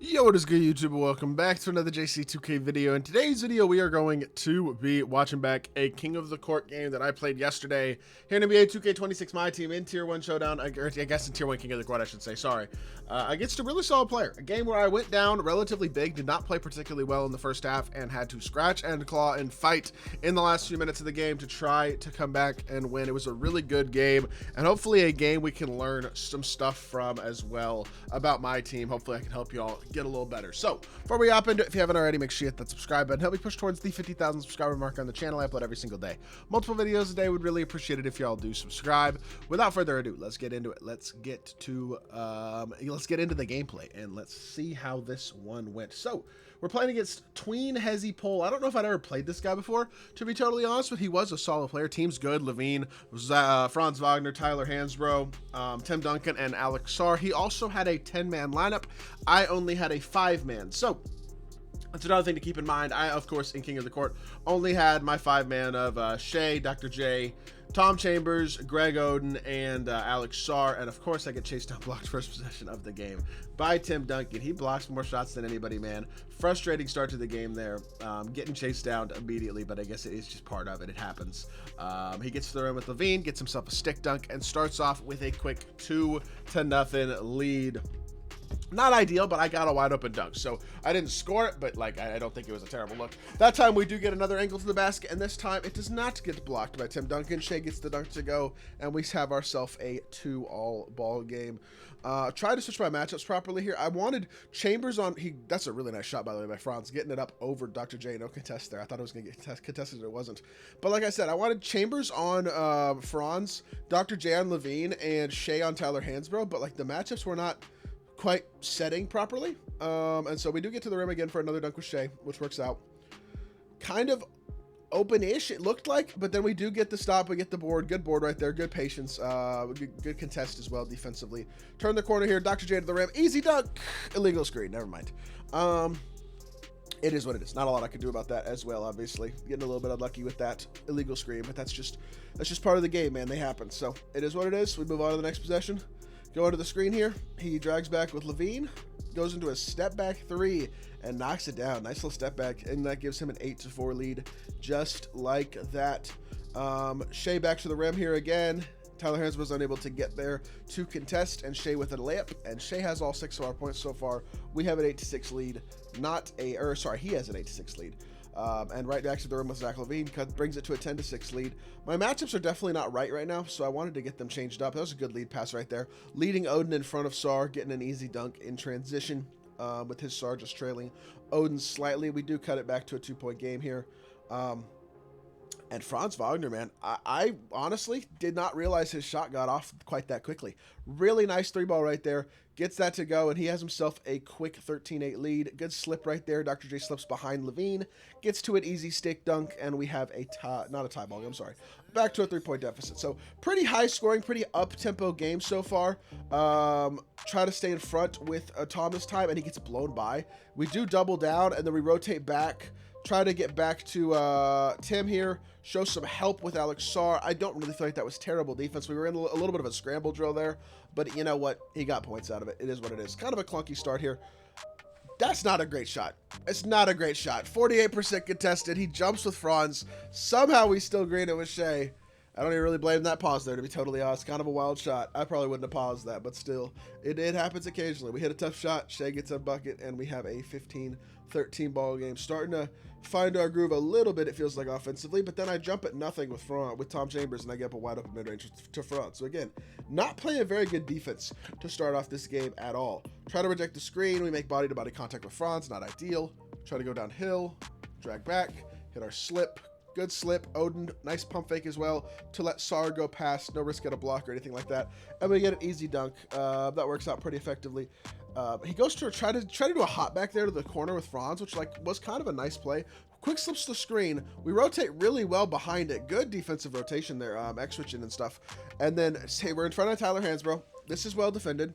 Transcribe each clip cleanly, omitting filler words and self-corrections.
Yo, what is good, YouTube? Welcome back to another JC2K video. In today's video, we are going to be watching back a King of the Court game that I played yesterday here in NBA 2K26 My Team in Tier 1 Showdown. I guess in Tier 1 King of the Court, I should say. Sorry. Against a really solid player. A game where I went down relatively big, did not play particularly well in the first half, and had to scratch and claw and fight in the last few minutes of the game to try to come back and win. It was a really good game, and hopefully a game we can learn some stuff from as well about my team. Hopefully I can help you all get a little better. So before we hop into it, if you haven't already, make sure you hit that subscribe button. Help me push towards the 50,000 subscriber mark on the channel. I upload every single day, multiple videos a day. Would really appreciate it if y'all do subscribe. Without further ado, let's get into it. Let's get into the gameplay and let's see how this one went. So we're playing against Tween Hezi Pole. I don't know if I'd ever played this guy before, to be totally honest, but he was a solid player. Team's good. LaVine, Franz Wagner, Tyler Hansbrough, Tim Duncan, and Alex Sarr. He also had a 10-man lineup. I only had a 5-man. So that's another thing to keep in mind. I, of course, in King of the Court, only had my 5-man of Shea, Dr. J, Tom Chambers, Greg Oden, and Alex Sarr. And of course, I get chased down, blocked first possession of the game by Tim Duncan. He blocks more shots than anybody, man. Frustrating start to the game there. Getting chased down immediately, but I guess it is just part of it. It happens. He gets to the rim with LaVine, gets himself a stick dunk, and starts off with a quick 2-0 lead. Not ideal, but I got a wide open dunk, so I didn't score it, but like I don't think it was a terrible look. That time we do get another angle to the basket, and this time it does not get blocked by Tim Duncan. Shea gets the dunk to go, and we have ourselves a 2-all ball game. Try to switch my matchups properly here. I wanted Chambers on. That's a really nice shot, by the way, by Franz, getting it up over Dr. J. No contest there. I thought it was going to get contested, it wasn't. But like I said, I wanted Chambers on Franz, Dr. J on LaVine, and Shea on Tyler Hansbrough, but like the matchups were not quite setting properly, and so we do get to the rim again for another dunk with Shea, which works out. Kind of open-ish, it looked like, but then we do get the stop, we get the board. Good board right there, good patience, good contest as well defensively. Turn the corner here, Dr. J to the rim, easy dunk, illegal screen, never mind. It is what it is. Not a lot I can do about that as well, obviously. Getting a little bit unlucky with that illegal screen, but that's just part of the game, man. They happen. So it is what it is. We move on to the next possession. Go into the screen here. He drags back with LaVine, goes into a step back three and knocks it down. Nice little step back, and that gives him an 8-4 lead, just like that. Shea back to the rim here again. Tyler Hansbrough was unable to get there to contest, and Shea with a layup, and Shea has all 6 of our points so far. We have an 8-6 lead, he has an 8-6 lead. And right back to the rim with Zach LaVine, brings it to a 10-6 lead. My matchups are definitely not right now, so I wanted to get them changed up. That was a good lead pass right there. Leading Oden in front of Sarr, getting an easy dunk in transition, with his Sarr just trailing Oden slightly. We do cut it back to a 2-point game here. And Franz Wagner, man, I honestly did not realize his shot got off quite that quickly. Really nice 3-ball right there. Gets that to go, and he has himself a quick 13-8 lead. Good slip right there. Dr. J slips behind LaVine. Gets to an easy stick dunk, and we have a not a tie ball game, I'm sorry. Back to a 3-point deficit. So pretty high scoring, pretty up-tempo game so far. Try to stay in front with Tom this time, and he gets blown by. We do double down, and then we rotate back. Try to get back to Tim here. Show some help with Alex Sarr. I don't really feel like that was terrible defense. We were in a little bit of a scramble drill there, but you know what? He got points out of it. It is what it is. Kind of a clunky start here. That's not a great shot. It's not a great shot. 48% contested. He jumps with Franz. Somehow we still green it with Shea. I don't even really blame that pause there, to be totally honest. Kind of a wild shot. I probably wouldn't have paused that, but still, it happens occasionally. We hit a tough shot. Shea gets a bucket, and we have a 15-13 ball game. Starting to find our groove a little bit, it feels like, offensively, but then I jump at nothing with Tom Chambers, and I get up a wide open mid-range to Franz. So again, not playing a very good defense to start off this game at all. Try to reject the screen. We make body-to-body contact with Franz. Not ideal. Try to go downhill. Drag back. Hit our slip. Good slip. Oden, nice pump fake as well to let Sarr go past. No risk at a block or anything like that. And we get an easy dunk. That works out pretty effectively. He goes to try to do a hot back there to the corner with Franz, which was kind of a nice play. Quick slips the screen. We rotate really well behind it. Good defensive rotation there, X-switching and stuff. And then say we're in front of Tyler Hansbrough. This is well defended.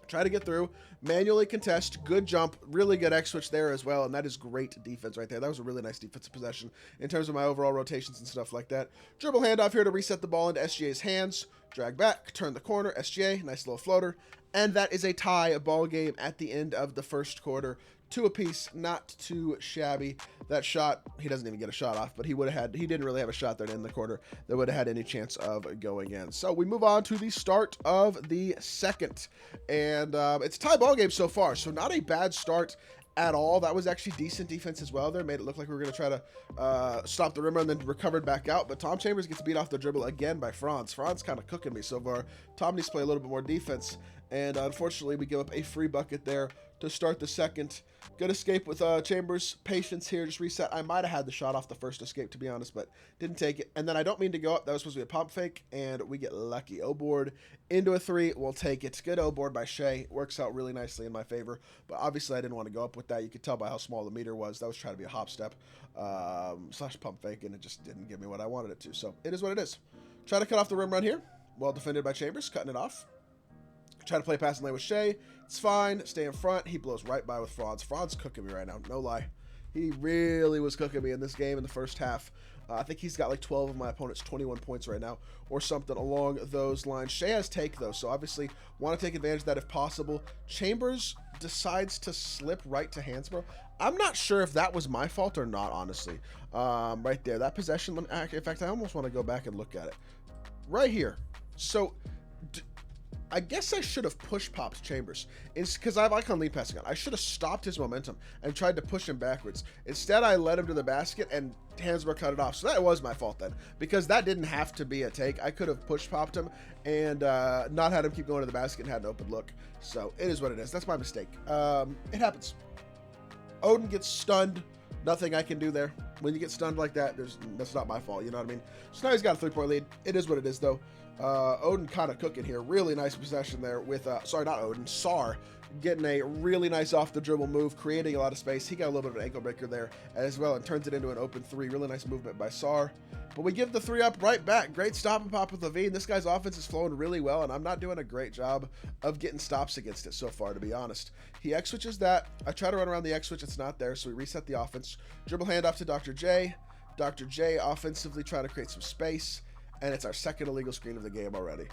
Try to get through, manually contest, good jump, really good X-switch there as well, and that is great defense right there. That was a really nice defensive possession in terms of my overall rotations and stuff like that. Dribble handoff here to reset the ball into SGA's hands, drag back, turn the corner, SGA, nice little floater, And that is a tie ball game at the end of the first quarter. 2 apiece, not too shabby. That shot, he doesn't even get a shot off, but he didn't really have a shot there in the quarter that would have had any chance of going in. So we move on to the start of the second. And it's a tie ball game so far, so not a bad start at all. That was actually decent defense as well there. Made it look like we were going to try to stop the rimmer and then recovered back out. But Tom Chambers gets beat off the dribble again by Franz. Franz kind of cooking me so far. Tom needs to play a little bit more defense. And unfortunately, we give up a free bucket there to start the second. Good escape with Chambers. Patience here, just reset. I might have had the shot off the first escape, to be honest, but didn't take it. And then I don't mean to go up. That was supposed to be a pump fake, and we get lucky. O-board into a 3. We'll take it. Good O-board by Shea. Works out really nicely in my favor, but obviously I didn't want to go up with that. You could tell by how small the meter was. That was trying to be a hop step slash pump fake, and it just didn't give me what I wanted it to. So it is what it is. Try to cut off the rim run here. Well defended by Chambers, cutting it off. Try to play passing lane with Shea. It's fine. Stay in front. He blows right by with Franz. Franz cooking me right now. No lie. He really was cooking me in this game in the first half. I think he's got like 12 of my opponent's 21 points right now or something along those lines. Shea has take, though, so obviously want to take advantage of that if possible. Chambers decides to slip right to Hansbrough. I'm not sure if that was my fault or not, honestly. Right there. That possession, in fact, I almost want to go back and look at it. Right here. So I guess I should have push popped Chambers. It's because I have icon lead passing on. I should have stopped his momentum and tried to push him backwards. Instead, I led him to the basket and Hansbrough cut it off. So that was my fault then, because that didn't have to be a take. I could have push popped him and not had him keep going to the basket and had an open look. So it is what it is. That's my mistake. It happens. Odin gets stunned. Nothing I can do there. When you get stunned like that, that's not my fault. You know what I mean? So now he's got a 3-point lead. It is what it is, though. Odin kind of cooking here. Really nice possession there with, sorry, not Odin, Sar getting a really nice off the dribble move, creating a lot of space. He got a little bit of an ankle breaker there as well and turns it into an open 3. Really nice movement by Sar. But we give the 3 up right back. Great stop and pop with LaVine. This guy's offense is flowing really well, and I'm not doing a great job of getting stops against it so far, to be honest. He X-switches that. I try to run around the X-switch. It's not there, so we reset the offense. Dribble handoff to Dr. J. Dr. J offensively trying to create some space. And it's our second illegal screen of the game already.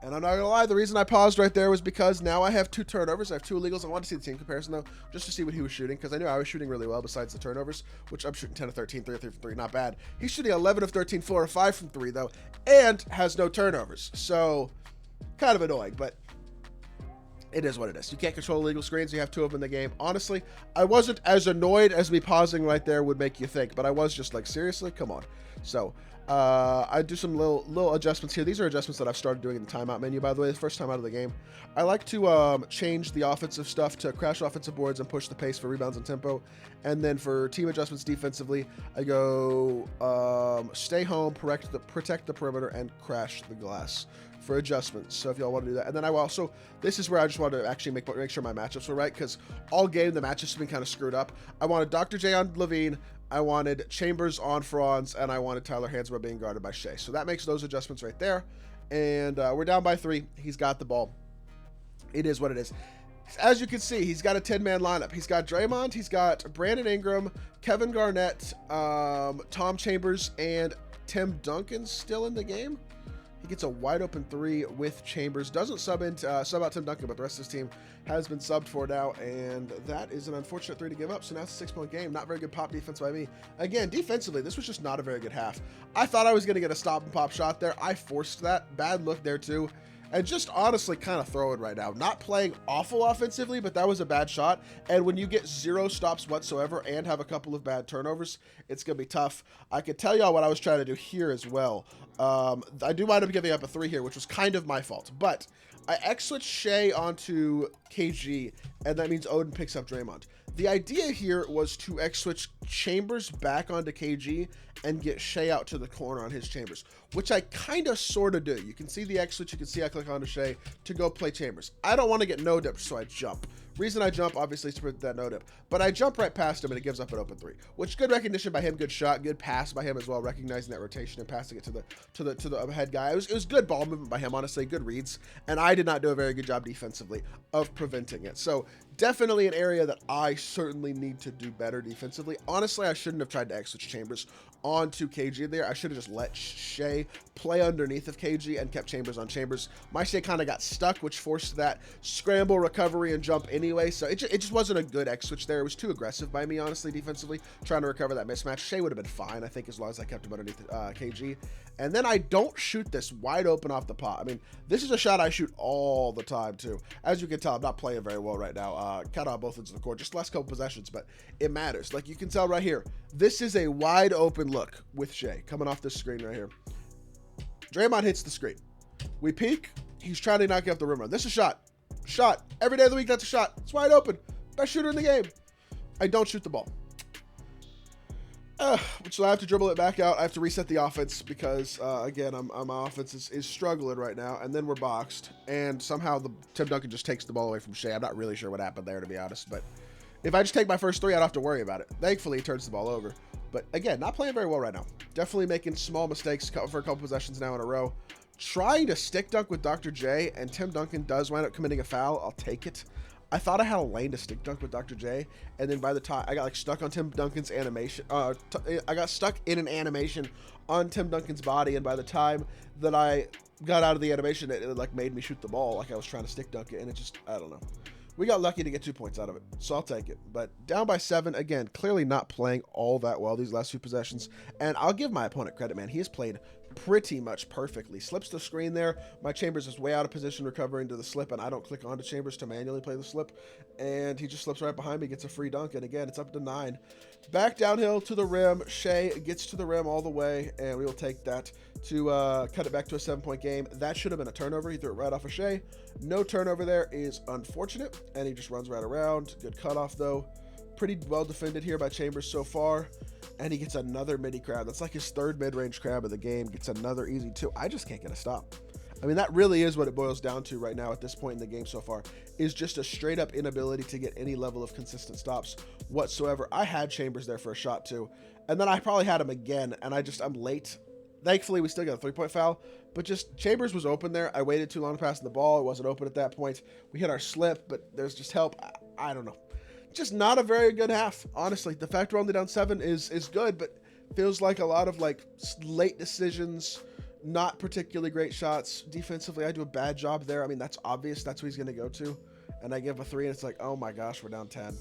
And I'm not going to lie, the reason I paused right there was because now I have 2 turnovers. I have 2 illegals. I want to see the team comparison, though, just to see what he was shooting, because I knew I was shooting really well besides the turnovers, which I'm shooting 10 of 13, 3 of 3 from 3, not bad. He's shooting 11 of 13, 4 of 5 from 3, though, and has no turnovers. So, kind of annoying, but it is what it is. You can't control illegal screens. You have 2 of them in the game. Honestly, I wasn't as annoyed as me pausing right there would make you think, but I was just like, seriously? Come on. So, I do some little adjustments here. These are adjustments that I've started doing in the timeout menu, by the way, the first time out of the game. I like to change the offensive stuff to crash offensive boards and push the pace for rebounds and tempo. And then for team adjustments defensively, I go stay home, protect the perimeter, and crash the glass for adjustments. So if y'all want to do that. And then I will also, this is where I just wanted to actually make sure my matchups were right, because all game the matchups have been kind of screwed up. I wanted Dr. J on LaVine, I wanted Chambers on Franz, and I wanted Tyler Hansbrough being guarded by Shea. So that makes those adjustments right there. And we're down by 3. He's got the ball. It is what it is. As you can see, he's got a 10-man lineup. He's got Draymond, he's got Brandon Ingram, Kevin Garnett, Tom Chambers, and Tim Duncan still in the game. He gets a wide open 3 with Chambers. Doesn't sub out Tim Duncan, but the rest of his team has been subbed for now, and that is an unfortunate 3 to give up. So now it's a 6-point game. Not very good pop defense by me. Again, defensively, this was just not a very good half. I thought I was going to get a stop and pop shot there. I forced that. Bad look there too. And just honestly kind of throwing right now. Not playing awful offensively, but that was a bad shot. And when you get 0 stops whatsoever and have a couple of bad turnovers, it's going to be tough. I could tell y'all what I was trying to do here as well. I do wind up giving up a 3 here, which was kind of my fault. But I X-switched Shea onto KG, and that means Odin picks up Draymond. The idea here was to X-switch Chambers back onto KG and get Shea out to the corner on his Chambers, which I kind of sort of do. You can see the X-switch. You can see I click onto Shea to go play Chambers. I don't want to get no-dipped, so I jump. Reason I jump, obviously, is to prevent that no-dip. But I jump right past him, and it gives up an open 3, which good recognition by him, good shot, good pass by him as well, recognizing that rotation and passing it to the head guy. It was good ball movement by him, honestly, good reads, and I did not do a very good job defensively of preventing it. So Definitely an area that I certainly need to do better defensively. Honestly, I shouldn't have tried to X-switch Chambers onto KG there. I should have just let Shea play underneath of KG and kept Chambers on Chambers. My Shea kind of got stuck, which forced that scramble, recovery, and jump anyway. So it just wasn't a good X-switch there. It was too aggressive by me, honestly, defensively, trying to recover that mismatch. Shea would have been fine, I think, as long as I kept him underneath KG. And then I don't shoot this wide open off the pot. I mean, this is a shot I shoot all the time, too. As you can tell, I'm not playing very well right now. Cut on both ends of the court, just the last couple possessions, but it matters. Like you can tell right here, this is a wide open look with Shea coming off this screen right here. Draymond hits the screen. We peek. He's trying to knock you off the rim run. This is a shot. Shot. Every day of the week, that's a shot. It's wide open. Best shooter in the game. I don't shoot the ball. So I have to dribble it back out. I have to reset the offense because, again, my offense is struggling right now. And then we're boxed. And somehow Tim Duncan just takes the ball away from Shea. I'm not really sure what happened there, to be honest. But if I just take my first three, I don't have to worry about it. Thankfully, he turns the ball over. But, again, not playing very well right now. Definitely making small mistakes for a couple possessions now in a row. Trying to stick dunk with Dr. J, and Tim Duncan does wind up committing a foul. I'll take it. I thought I had a lane to stick dunk with Dr. J, and then by the time I got like stuck on Tim Duncan's animation, I got stuck in an animation on Tim Duncan's body, and by the time that I got out of the animation, it like made me shoot the ball like I was trying to stick dunk it, and it just, I don't know. We got lucky to get 2 points out of it, so I'll take it. But down by 7, again, clearly not playing all that well these last few possessions, and I'll give my opponent credit, man. He has played pretty much perfectly. Slips the screen there. My Chambers is way out of position recovering to the slip, and I don't click onto Chambers to manually play the slip, and he just slips right behind me, gets a free dunk, and again, it's up to 9. Back downhill to the rim. Shea gets to the rim all the way, and we will take that to cut it back to a 7-point game. That should have been a turnover. He threw it right off of Shea. No turnover there is unfortunate, and he just runs right around. Good cutoff, though. Pretty well defended here by Chambers so far. And he gets another midi crab. That's like his third mid-range crab of the game. Gets another easy 2. I just can't get a stop. I mean, that really is what it boils down to right now at this point in the game so far, is just a straight-up inability to get any level of consistent stops whatsoever. I had Chambers there for a shot, too. And then I probably had him again, and I'm late. Thankfully, we still got a 3-point foul, but just Chambers was open there. I waited too long to pass the ball. It wasn't open at that point. We hit our slip, but there's just help. I don't know. Just not a very good half, honestly. The fact we're only down 7 is good, but feels like a lot of like late decisions, not particularly great shots. Defensively, I do a bad job there. I mean, that's obvious. That's what he's going to go to. And I give a 3, and it's like, oh my gosh, we're down 10.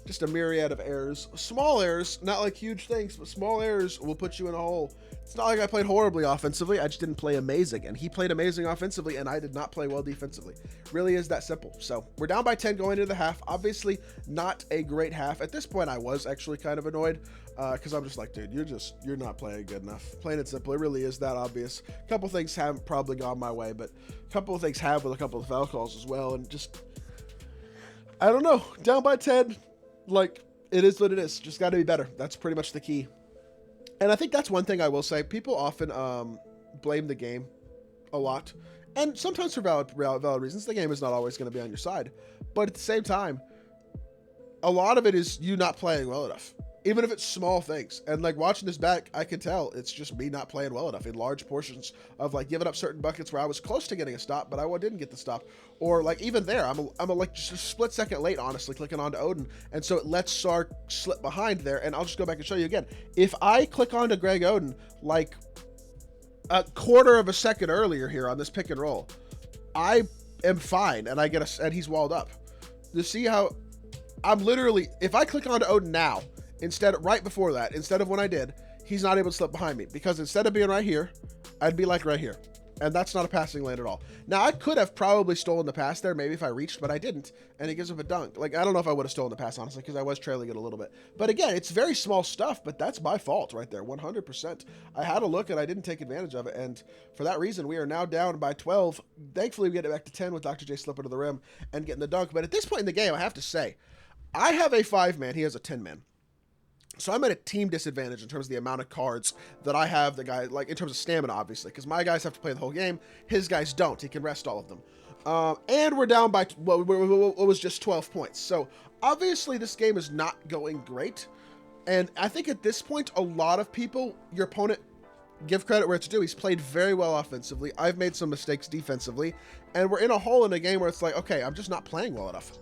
Just a myriad of errors. Small errors, not like huge things, but small errors will put you in a hole. It's not like I played horribly offensively. I just didn't play amazing. And he played amazing offensively, and I did not play well defensively. Really is that simple. So we're down by 10 going into the half. Obviously, not a great half. At this point, I was actually kind of annoyed because I'm just like, dude, you're not playing good enough. Plain and simple. It really is that obvious. A couple things haven't probably gone my way, but a couple of things have with a couple of foul calls as well. And just, I don't know. Down by 10. Like, it is what it is. Just got to be better. That's pretty much the key. And I think that's one thing I will say. People often blame the game a lot. And sometimes for valid reasons. The game is not always going to be on your side. But at the same time, a lot of it is you not playing well enough. Even if it's small things. And like watching this back, I can tell it's just me not playing well enough in large portions of like giving up certain buckets where I was close to getting a stop, but I didn't get the stop. Or like even there, I'm like just a split second late, honestly, clicking onto Odin. And so it lets Sark slip behind there. And I'll just go back and show you again. If I click onto Greg Oden like a quarter of a second earlier here on this pick and roll, I am fine. And and he's walled up. You see how I'm literally, if I click onto Odin now, right before that, instead of when I did, he's not able to slip behind me because instead of being right here, I'd be like right here. And that's not a passing lane at all. Now, I could have probably stolen the pass there, maybe if I reached, but I didn't. And he gives him a dunk. Like, I don't know if I would have stolen the pass, honestly, because I was trailing it a little bit. But again, it's very small stuff, but that's my fault right there, 100%. I had a look and I didn't take advantage of it. And for that reason, we are now down by 12. Thankfully, we get it back to 10 with Dr. J slipping to the rim and getting the dunk. But at this point in the game, I have to say, I have a 5-man. He has a 10-man. So I'm at a team disadvantage in terms of the amount of cards that I have, like in terms of stamina, obviously, because my guys have to play the whole game. His guys don't. He can rest all of them. And we're down by what was just 12 points. So obviously this game is not going great. And I think at this point, a lot of people, your opponent, give credit where it's due. He's played very well offensively. I've made some mistakes defensively. And we're in a hole in a game where it's like, okay, I'm just not playing well enough.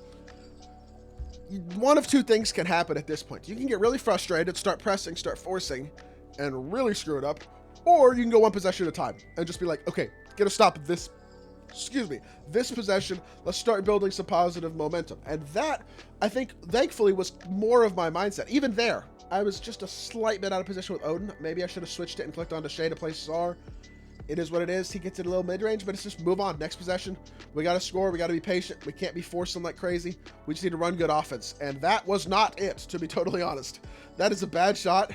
one of two things can happen at this point. You can get really frustrated, start pressing, start forcing, and really screw it up. Or you can go one possession at a time and just be like, okay, get a stop at this, this possession. Let's start building some positive momentum. And that, I think, thankfully, was more of my mindset. Even there, I was just a slight bit out of position with Odin. Maybe I should have switched it and clicked onto Shay to play Sar. It is what it is. He gets it a little mid-range, but it's just move on. Next possession, we got to score. We got to be patient. We can't be forcing like crazy. We just need to run good offense. And that was not it, to be totally honest. That is a bad shot.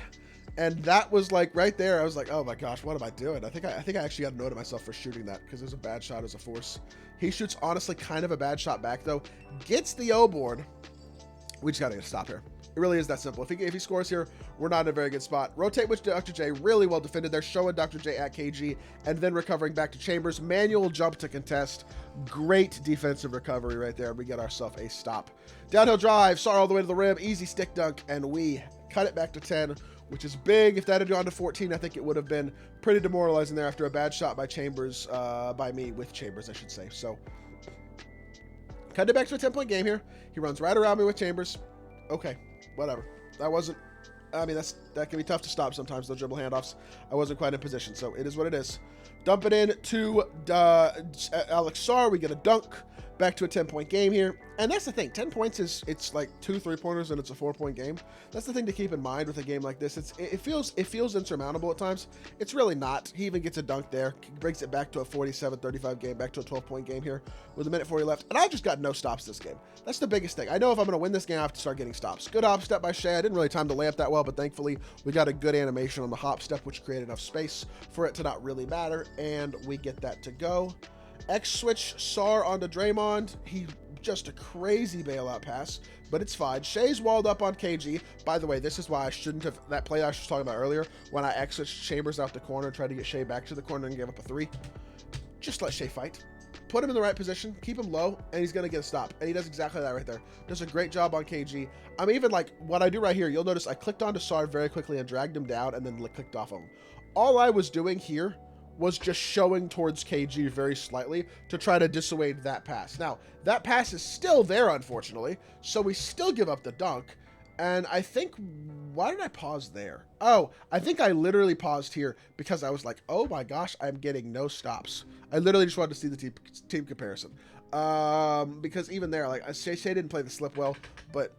And that was like right there. I was like, oh my gosh, what am I doing? I think I actually got a note to myself for shooting that because it was a bad shot as a force. He shoots honestly kind of a bad shot back though. Gets the O board. We just got to get a stop here. It really is that simple. If he scores here, we're not in a very good spot. Rotate with Dr. J, really well defended. They're showing Dr. J at KG and then recovering back to Chambers. Manual jump to contest. Great defensive recovery right there. We get ourselves a stop. Downhill drive, Sar all the way to the rim. Easy stick dunk, and we cut it back to 10, which is big. If that had gone to 14, I think it would have been pretty demoralizing there after a bad shot by Chambers, by me with Chambers, I should say. So, cut it back to a 10-point game here. He runs right around me with Chambers. Okay, whatever. That wasn't, I mean, that can be tough to stop sometimes, those dribble handoffs. I wasn't quite in position, so it is what it is. Dump it in to Alex Sar. We get a dunk. Back to a 10-point game here. And that's the thing. 10 points it's like 2 3-pointers and it's a 4-point game. That's the thing to keep in mind with a game like this. It feels insurmountable at times. It's really not. He even gets a dunk there. Brings it back to a 47-35 game, back to a 12-point game here with a minute 40 left. And I just got no stops this game. That's the biggest thing. I know if I'm going to win this game, I have to start getting stops. Good hop step by Shay. I didn't really time the layup that well, but thankfully we got a good animation on the hop step, which created enough space for it to not really matter. And we get that to go. X switch Sar onto Draymond. He just a crazy bailout pass, but it's fine. Shay's walled up on KG. By the way, this is why I shouldn't have, that play I was talking about earlier, when I X switched Chambers out the corner, tried to get Shay back to the corner and gave up a 3. Just let Shay fight. Put him in the right position, keep him low, and he's going to get a stop. And he does exactly that right there. Does a great job on KG. I'm even like, what I do right here, you'll notice I clicked onto Sar very quickly and dragged him down and then clicked off him. All I was doing here was just showing towards KG very slightly to try to dissuade that pass. Now, that pass is still there, unfortunately, so we still give up the dunk. And I think, why did I pause there? Oh, I think I literally paused here because I was like, oh my gosh, I'm getting no stops. I literally just wanted to see the team comparison. Because even there, like, Shay didn't play the slip well, but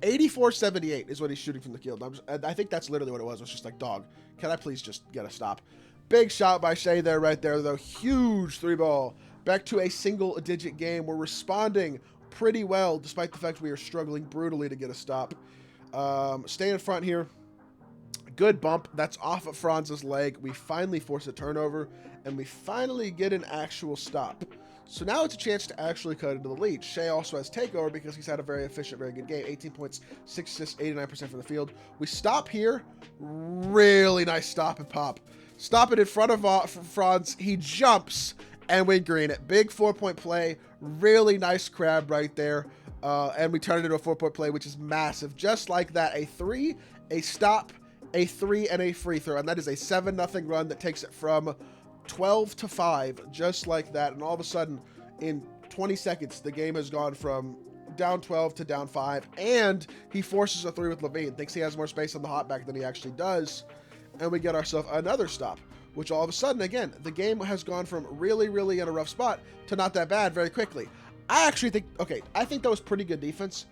84-78 is what he's shooting from the field. I think that's literally what it was. It was just like, dog, can I please just get a stop? Big shot by Shay there, right there, though. Huge 3-ball. Back to a single-digit game. We're responding pretty well, despite the fact we are struggling brutally to get a stop. Stay in front here. Good bump. That's off of Franz's leg. We finally force a turnover, and we finally get an actual stop. So now it's a chance to actually cut into the lead. Shay also has takeover because he's had a very efficient, very good game. 18 points, 6 assists, 89% from the field. We stop here. Really nice stop and pop. Stop it in front of Franz. He jumps, and we green it. Big 4-point play. Really nice crab right there. And we turn it into a 4-point play, which is massive. Just like that, a 3, a stop, a 3, and a free throw. And that is a 7-0 run that takes it from 12-5, just like that. And all of a sudden, in 20 seconds, the game has gone from down 12 to down 5. And he forces a 3 with Levine. Thinks he has more space on the hot back than he actually does. And we get ourselves another stop, which all of a sudden, again, the game has gone from really, really in a rough spot to not that bad very quickly. I actually think, okay, I think that was pretty good defense.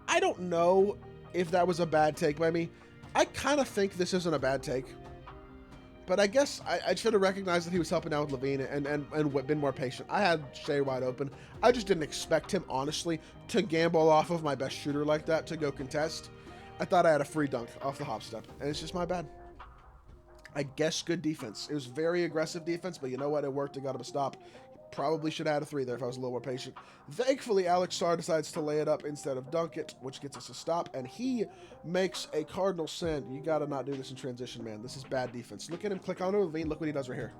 I don't know if that was a bad take by me. I kind of think this isn't a bad take. But I guess I should have recognized that he was helping out with Levine and been more patient. I had Shay wide open. I just didn't expect him, honestly, to gamble off of my best shooter like that to go contest. I thought I had a free dunk off the hop step, and it's just my bad. I guess good defense. It was very aggressive defense, but you know what? It worked. It got him a stop. Probably should have had a 3 there if I was a little more patient. Thankfully, Alex Sar decides to lay it up instead of dunk it, which gets us a stop, and he makes a cardinal sin. You got to not do this in transition, man. This is bad defense. Look at him click onto Levine. Look what he does right here.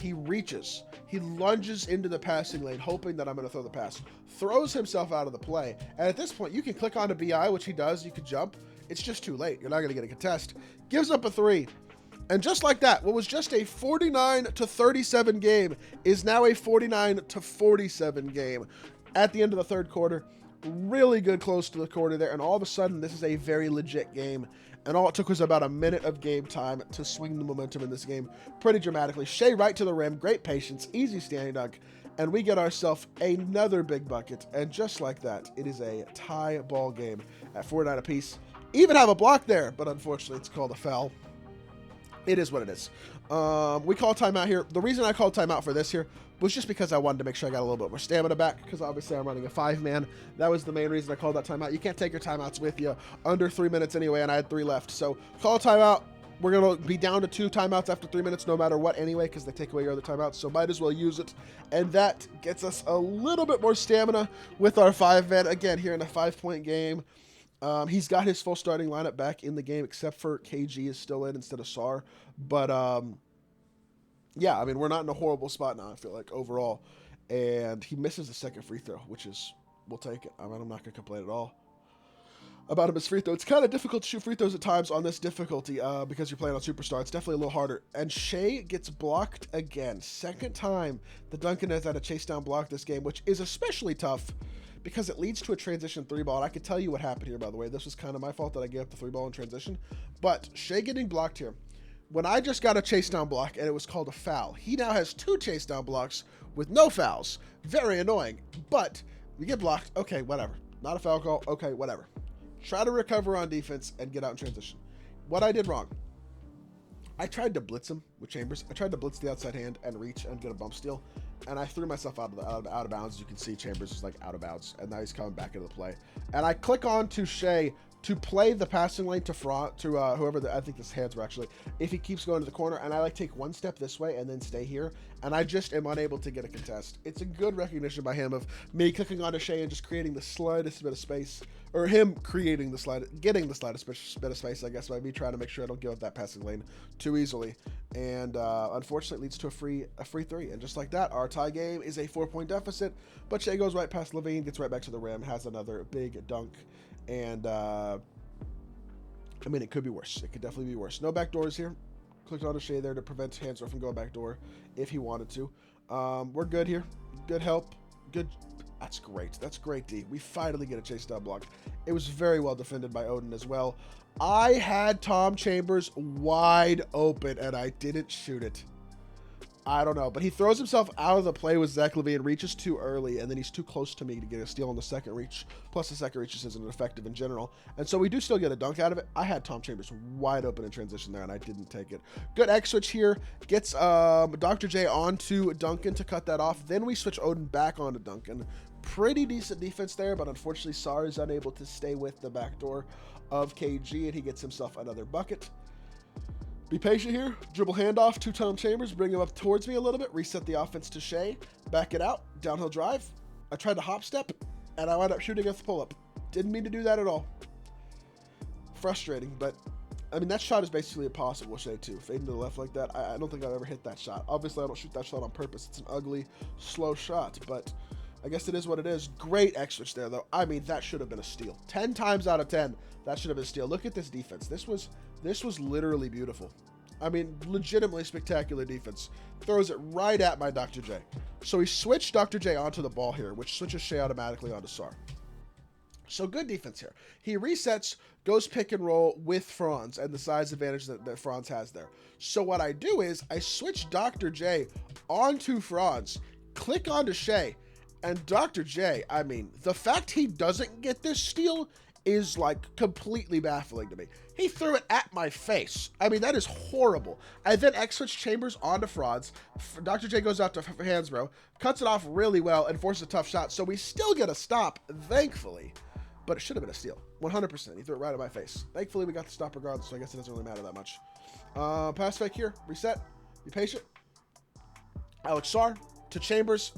He reaches. He lunges into the passing lane, hoping that I'm going to throw the pass. Throws himself out of the play. And at this point, you can click onto BI, which he does. You can jump. It's just too late. You're not going to get a contest. Gives up a 3. And just like that, what was just a 49-37 game is now a 49-47 game. At the end of the third quarter, really good close to the corner there, and all of a sudden, this is a very legit game. And all it took was about a minute of game time to swing the momentum in this game pretty dramatically. Shea right to the rim, great patience, easy standing dunk, and we get ourselves another big bucket. And just like that, it is a tie ball game at 4-9 apiece. Even have a block there, but unfortunately, it's called a foul. It is what it is. We call timeout here. The reason I called timeout for this here was just because I wanted to make sure I got a little bit more stamina back, because obviously I'm running a 5-man. That was the main reason I called that timeout. You can't take your timeouts with you under 3 minutes anyway, and I had 3 left. So call a timeout. We're going to be down to 2 timeouts after 3 minutes no matter what anyway, because they take away your other timeouts, so might as well use it. And that gets us a little bit more stamina with our 5-man. Again, here in a 5-point game. He's got his full starting lineup back in the game, except for KG is still in instead of Sar. But, yeah, I mean, we're not in a horrible spot now, I feel like, overall. And he misses the second free throw, which is, we'll take it. I mean, I'm not going to complain at all about his free throw. It's kind of difficult to shoot free throws at times on this difficulty because you're playing on Superstar. It's definitely a little harder. And Shea gets blocked again. Second time the Duncan has had a chase down block this game, which is especially tough because it leads to a transition 3-ball. And I can tell you what happened here, by the way. This was kind of my fault that I gave up the 3-ball in transition. But Shea getting blocked here. When I just got a chase down block and it was called a foul, he now has 2 chase down blocks with no fouls. Very annoying. But we get blocked. Okay, whatever. Not a foul call. Okay, whatever. Try to recover on defense and get out in transition. What I did wrong, I tried to blitz him with Chambers. I tried to blitz the outside hand and reach and get a bump steal, and I threw myself out of bounds. As you can see, Chambers is like out of bounds, and now he's coming back into the play. And I click on to Shea to play the passing lane to whoever I think this hands were actually, if he keeps going to the corner, and I like take 1 step this way and then stay here, and I just am unable to get a contest. It's a good recognition by him of me clicking on to Shea and just creating the slightest bit of space, or him creating getting the slightest bit of space, I guess, by me trying to make sure I don't give up that passing lane too easily. And unfortunately, it leads to a free 3. And just like that, our tie game is a 4-point deficit. But Shea goes right past Levine, gets right back to the rim, has another big dunk. And, I mean, it could be worse. It could definitely be worse. No back doors here. Clicked on a Shea there to prevent Hansworth from going back door if he wanted to. We're good here. Good help. Good. That's great. That's great, D. We finally get a chase down block. It was very well defended by Odin as well. I had Tom Chambers wide open, and I didn't shoot it. I don't know, but he throws himself out of the play with Zach LaVine, reaches too early, and then he's too close to me to get a steal on the second reach. Plus, the second reach just isn't effective in general. And so we do still get a dunk out of it. I had Tom Chambers wide open in transition there, and I didn't take it. Good X switch here. Gets Dr. J onto Duncan to cut that off. Then we switch Odin back onto Duncan. Pretty decent defense there, but unfortunately, Sar is unable to stay with the backdoor of KG, and he gets himself another bucket. Be patient here. Dribble handoff to Tom Chambers. Bring him up towards me a little bit. Reset the offense to Shea. Back it out. Downhill drive. I tried to hop step, and I wound up shooting off the pull-up. Didn't mean to do that at all. Frustrating, but, I mean, that shot is basically impossible, Shea, too. Fading to the left like that. I don't think I've ever hit that shot. Obviously, I don't shoot that shot on purpose. It's an ugly, slow shot, but I guess it is what it is. Great X-switch there, though. I mean, that should have been a steal. 10 times out of 10, that should have been a steal. Look at this defense. This was literally beautiful. I mean, legitimately spectacular defense. Throws it right at my Dr. J. So he switched Dr. J onto the ball here, which switches Shea automatically onto Sar. So good defense here. He resets, goes pick and roll with Franz and the size advantage that Franz has there. So what I do is I switch Dr. J onto Franz, click onto Shea, and Dr. J, I mean, the fact he doesn't get this steal is like completely baffling to me. He threw it at my face. I mean, that is horrible. I then X-switch Chambers onto Franz. Dr. J goes out to Hansbrough, cuts it off really well, and forces a tough shot. So we still get a stop, thankfully. But it should have been a steal. 100%. He threw it right at my face. Thankfully, we got the stop regardless, so I guess it doesn't really matter that much. Pass fake here. Reset. Be patient. Alex Sar to Chambers.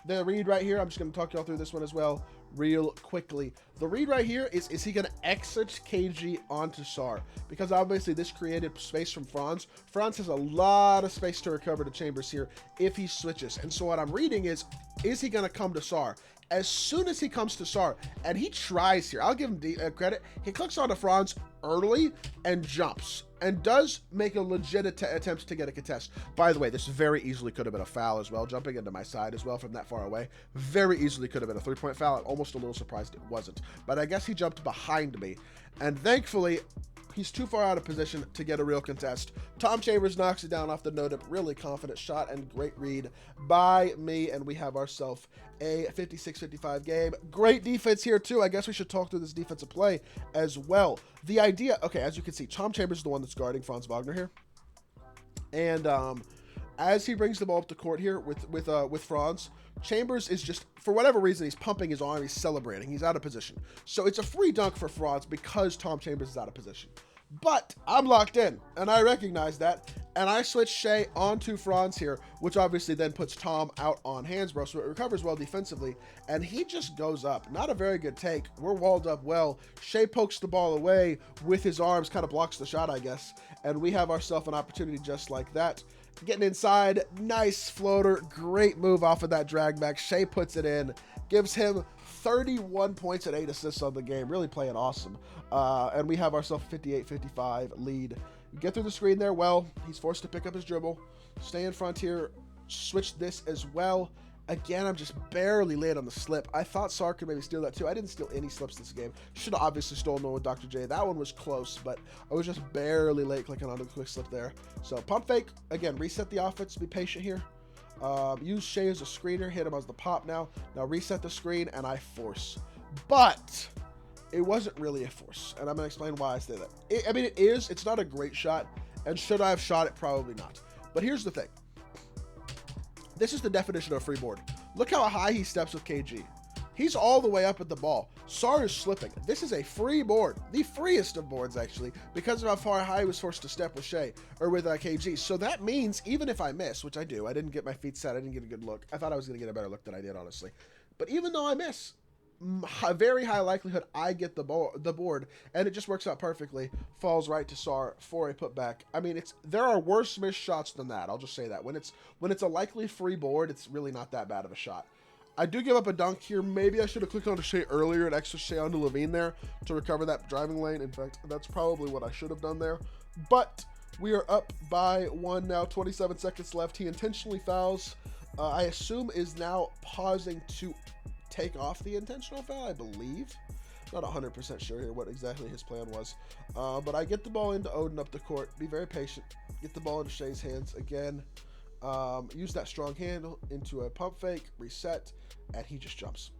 The read right here, I'm just going to talk y'all through this one as well real quickly. The read right here is he going to exit KG onto Sar? Because obviously this created space from Franz. Franz has a lot of space to recover to Chambers here if he switches. And so what I'm reading is he going to come to Sar? as soon as he comes to Sar, and he tries here, I'll give him credit, he clicks onto Franz early and jumps, and does make a legit attempt to get a contest. By the way, this very easily could have been a foul as well, jumping into my side as well from that far away. Very easily could have been a 3-point foul. I'm almost a little surprised it wasn't, but I guess he jumped behind me, and thankfully, he's too far out of position to get a real contest. Tom Chambers knocks it down off the no-dip. Really confident shot and great read by me, and we have ourselves a 56-55 game. Great defense here, too. I guess we should talk through this defensive play as well. The idea, okay, as you can see, Tom Chambers is the one that's guarding Franz Wagner here. And as he brings the ball up the court here with Franz, Chambers is just, for whatever reason, he's pumping his arm, he's celebrating, he's out of position. So it's a free dunk for Franz because Tom Chambers is out of position. But I'm locked in, and I recognize that, and I switch Shai onto Franz here, which obviously then puts Tom out on Hansbrough, so it recovers well defensively, and he just goes up. Not a very good take. We're walled up well. Shai pokes the ball away with his arms, kind of blocks the shot, I guess, and we have ourselves an opportunity just like that. Getting inside, nice floater, great move off of that drag back. Shai puts it in, gives him 31 points and 8 assists on the game, really playing awesome. And we have ourselves a 58-55 lead. Get through the screen there well. He's forced to pick up his dribble, stay in front here, switch this as well. Again, I'm just barely late on the slip. I thought Sar could maybe steal that too. I didn't steal any slips this game. Should have obviously stolen one with Dr. J. That one was close, but I was just barely late clicking on the quick slip there. So pump fake, again, reset the offense, be patient here. Use Shai as a screener, hit him as the pop now. Now reset the screen, and I force. But it wasn't really a force, and I'm going to explain why I say that. I mean, it is. It's not a great shot, and should I have shot it? Probably not. But here's the thing. This is the definition of a free board. Look how high he steps with KG. He's all the way up at the ball. Sar is slipping. This is a free board. The freest of boards, actually, because of how far high he was forced to step with Shai, or with KG. So that means, even if I miss, which I do, I didn't get my feet set, I didn't get a good look. I thought I was going to get a better look than I did, honestly. But even though I miss, a very high likelihood I get the board, and it just works out perfectly. Falls right to Sar for a putback. I mean, there are worse missed shots than that. I'll just say that. When it's a likely free board, it's really not that bad of a shot. I do give up a dunk here. Maybe I should have clicked on Shai earlier and extra Shai onto Levine there to recover that driving lane. In fact, that's probably what I should have done there. But we are up by 1 now, 27 seconds left. He intentionally fouls. I assume is now pausing to take off the intentional foul, I believe. Not 100% sure here what exactly his plan was. But I get the ball into Odin up the court. Be very patient. Get the ball into Shai's hands again. Use that strong handle into a pump fake, reset, and he just jumps.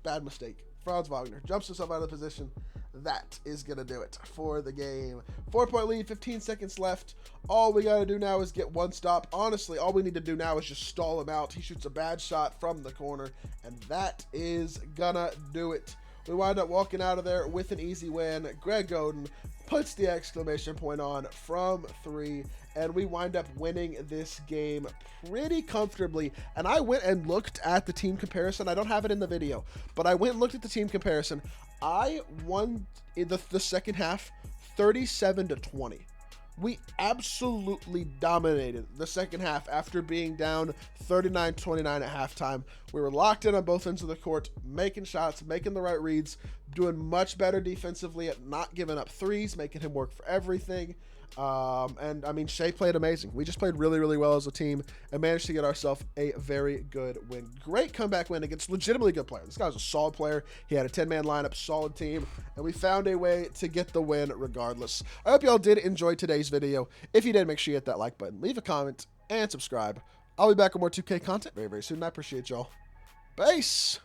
Bad mistake. Franz Wagner jumps himself out of position. That is going to do it for the game. 4-point lead, 15 seconds left. All we got to do now is get one stop. Honestly, all we need to do now is just stall him out. He shoots a bad shot from the corner, and that is going to do it. We wind up walking out of there with an easy win. Greg Oden puts the exclamation point on from 3, and we wind up winning this game pretty comfortably. And I went and looked at the team comparison. I don't have it in the video, but I went and looked at the team comparison. I won in the second half 37-20. We absolutely dominated the second half after being down 39-29 at halftime. We were locked in on both ends of the court, making shots, making the right reads, doing much better defensively at not giving up threes, making him work for everything. And I mean, Shai played amazing. We just played really, really well as a team and managed to get ourselves a very good win. Great comeback win against legitimately good player. This guy was a solid player. He had a 10-man lineup, solid team, and we found a way to get the win regardless. I hope y'all did enjoy today's video. If you did, make sure you hit that like button, leave a comment, and subscribe. I'll be back with more 2K content very, very soon. I appreciate y'all. Peace!